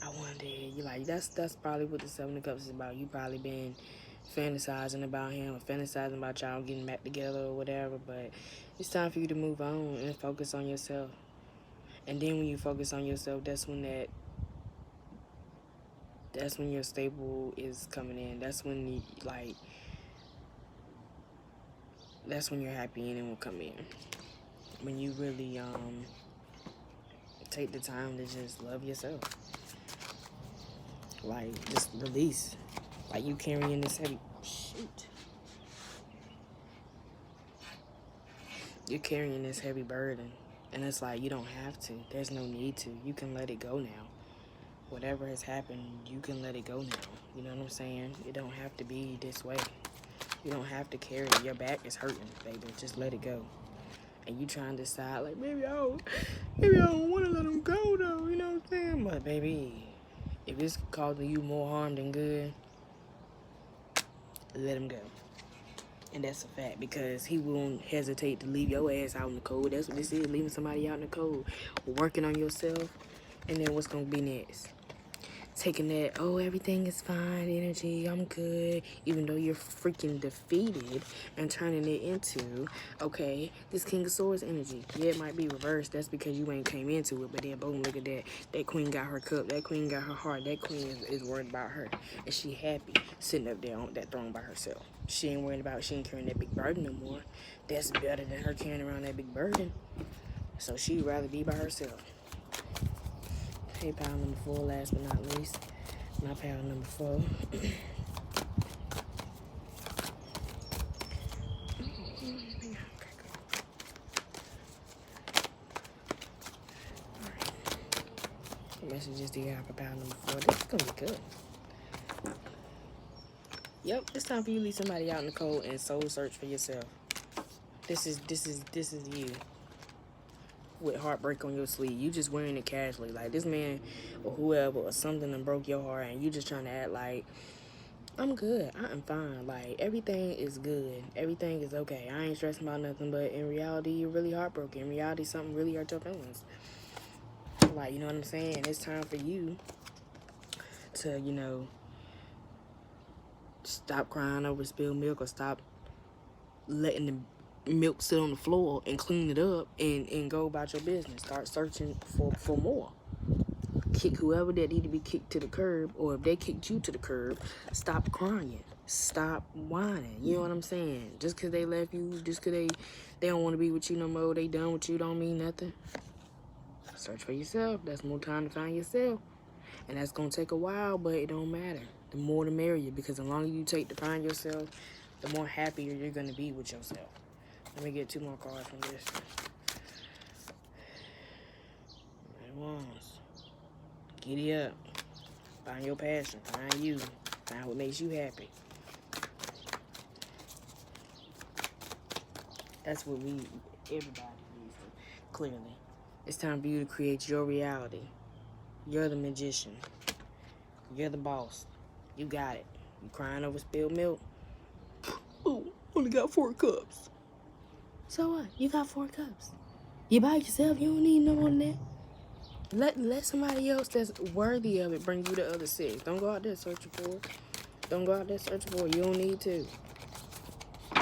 I wonder, you like, that's probably what the Seven of Cups is about. You probably been fantasizing about him or fantasizing about y'all getting back together or whatever, but it's time for you to move on and focus on yourself. And then when you focus on yourself, that's when your stable is coming in. That's when you, like, that's when your happy ending will come in. When you really take the time to just love yourself. Like, just release. Like, you carrying this heavy... Shoot. You're carrying this heavy burden. And it's like, you don't have to. There's no need to. You can let it go now. Whatever has happened, you can let it go now. You know what I'm saying? It don't have to be this way. You don't have to carry it. Your back is hurting, baby. Just let it go. And you trying to decide, like, maybe I don't want to let him go, though. You know what I'm saying? But, baby, if it's causing you more harm than good, let him go. And that's a fact, because he won't hesitate to leave your ass out in the cold. That's what this is, leaving somebody out in the cold. Working on yourself, and then what's going to be next? Taking that, oh, everything is fine energy, I'm good, even though you're freaking defeated, and turning it into, okay, this King of Swords energy. Yeah, it might be reversed. That's because you ain't came into it, but then boom, look at that. That queen got her cup. That queen got her heart. That queen is worried about her, and she happy sitting up there on that throne by herself. She ain't worried about, she ain't carrying that big burden no more. That's better than her carrying around that big burden. So she'd rather be by herself. Hey, pile number 4, last but not least. My pile number 4. Messages do you have for pile number 4? This is gonna be good. Yep, it's time for you to leave somebody out in the cold and soul search for yourself. This is you. With heartbreak on your sleeve. You just wearing it casually. Like, this man or whoever or something done broke your heart, and you just trying to act like, I'm good. I am fine. Like, everything is good. Everything is okay. I ain't stressing about nothing, but in reality, you're really heartbroken. In reality, something really hurt your feelings. Like, you know what I'm saying? It's time for you to, you know, stop crying over spilled milk, or stop letting the milk sit on the floor and clean it up and go about your business. Start searching for more. Kick whoever that need to be kicked to the curb, or if they kicked you to the curb, stop crying. Stop whining. You know what I'm saying? Just because they left you, just because they don't want to be with you no more, they done with you, don't mean nothing. Search for yourself. That's more time to find yourself. And that's going to take a while, but it don't matter. The more the merrier, because the longer you take to find yourself, the more happier you're going to be with yourself. Let me get 2 more cards from this. Red Wands. Giddy up. Find your passion. Find you. Find what makes you happy. That's what everybody needs to, clearly. It's time for you to create your reality. You're the magician. You're the boss. You got it. You crying over spilled milk? Oh, only got 4 cups. So what? You got 4 cups. You by yourself. You don't need no more than that. Let somebody else that's worthy of it bring you the other 6. Don't go out there searching for it. Don't go out there searching for it. You don't need to.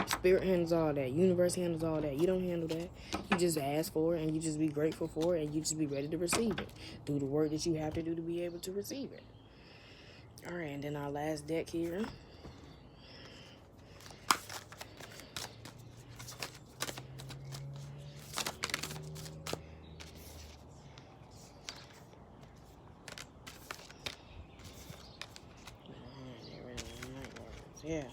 Spirit handles all that. Universe handles all that. You don't handle that. You just ask for it, and you just be grateful for it, and you just be ready to receive it. Do the work that you have to do to be able to receive it. All right, and then our last deck here. Yeah.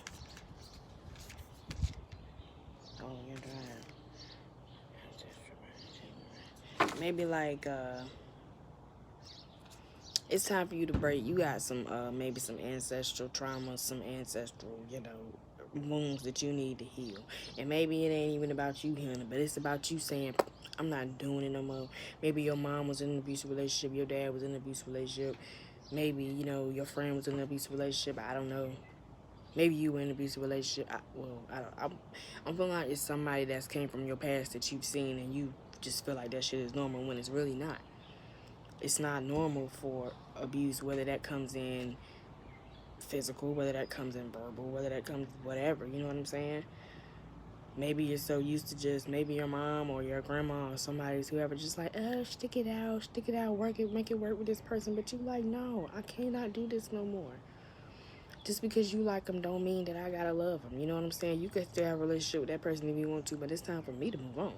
Maybe like it's time for you to break. You got some maybe some ancestral trauma, some ancestral, wounds that you need to heal. And maybe it ain't even about you healing, but it's about you saying, I'm not doing it no more. Maybe your mom was in an abusive relationship, your dad was in an abusive relationship. Maybe, your friend was in an abusive relationship. I don't know. Maybe you were in an abusive relationship. I'm feeling like it's somebody that's came from your past that you've seen and you just feel like that shit is normal when it's really not. It's not normal for abuse, whether that comes in physical, whether that comes in verbal, whether that comes whatever, you know what I'm saying? Maybe you're so used to just, maybe your mom or your grandma or somebody's whoever just like, stick it out, work it, make it work with this person. But you like, no, I cannot do this no more. Just because you like them don't mean that I gotta love them. You know what I'm saying? You can still have a relationship with that person if you want to, but it's time for me to move on.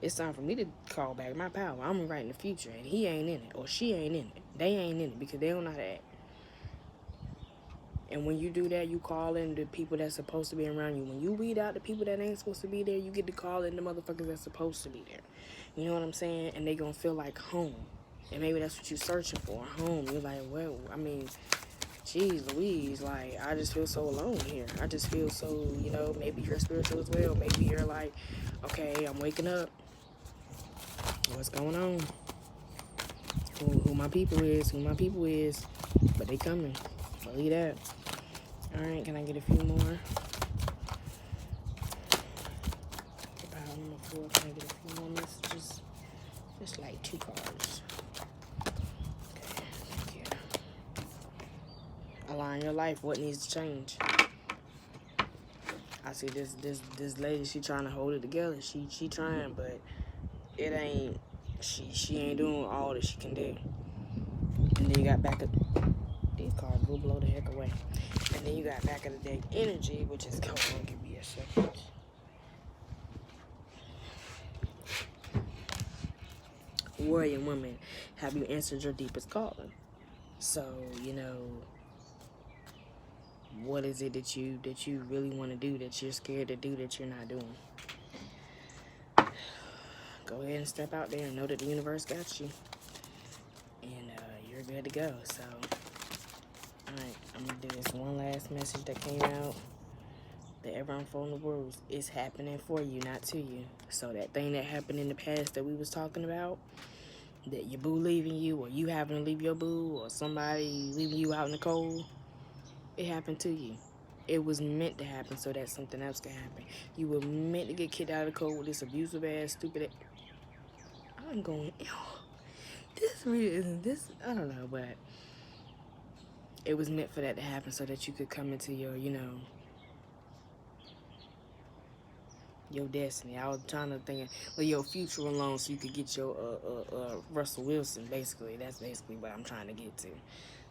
It's time for me to call back my power. I'm writing the future, and he ain't in it, or she ain't in it. They ain't in it because they don't know how to act. And when you do that, you call in the people that's supposed to be around you. When you weed out the people that ain't supposed to be there, you get to call in the motherfuckers that's supposed to be there. You know what I'm saying? And they gonna feel like home. And maybe that's what you're searching for, home. You're like, well, I mean, jeez Louise, like, I just feel so alone here. I just feel so, maybe you're spiritual as well. Maybe you're like, okay, I'm waking up. What's going on? Who my people is. But they coming. Believe that. Alright, can I get a few more? Pile number 4, can I get a few more messages? Just like 2 cards. Okay, thank you. Align your life. What needs to change? I see this lady, she trying to hold it together. She trying, but it ain't, she ain't doing all that she can do. And then you got back of these cards will blow the heck away. And then you got back of the deck energy, which is, hold on, give me a second. Warrior woman, have you answered your deepest calling? So, what is it that you really want to do, that you're scared to do, that you're not doing? Go ahead and step out there and know that the universe got you. And you're good to go. So, alright, I'm going to do this one last message that came out. The ever unfolding words is happening for you, not to you. So that thing that happened in the past that we was talking about, that your boo leaving you, or you having to leave your boo, or somebody leaving you out in the cold, it happened to you. It was meant to happen so that something else can happen. You were meant to get kicked out of the cold with this abusive ass, stupid ass. I'm going, this really isn't this, I don't know, but it was meant for that to happen so that you could come into your, your destiny. I was trying to think of your future alone so you could get your Russell Wilson, basically. That's basically what I'm trying to get to.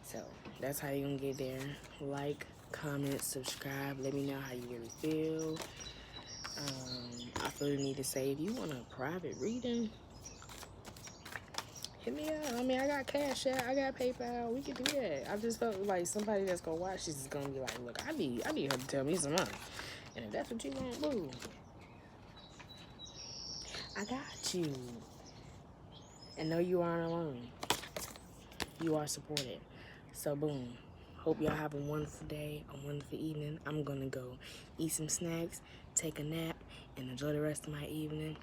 So that's how you're gonna get there. Like, comment, subscribe, let me know how you really feel. I feel the need to say, if you want a private reading, hit me up. I mean, I got Cash App, I got PayPal, we can do that. I just felt like somebody that's gonna watch this is gonna be like, look, I need her to tell me some money. And if that's what you want, boo, I got you. And no, you aren't alone. You are supported. So, boom. Hope y'all have a wonderful day, a wonderful evening. I'm going to go eat some snacks, take a nap, and enjoy the rest of my evening.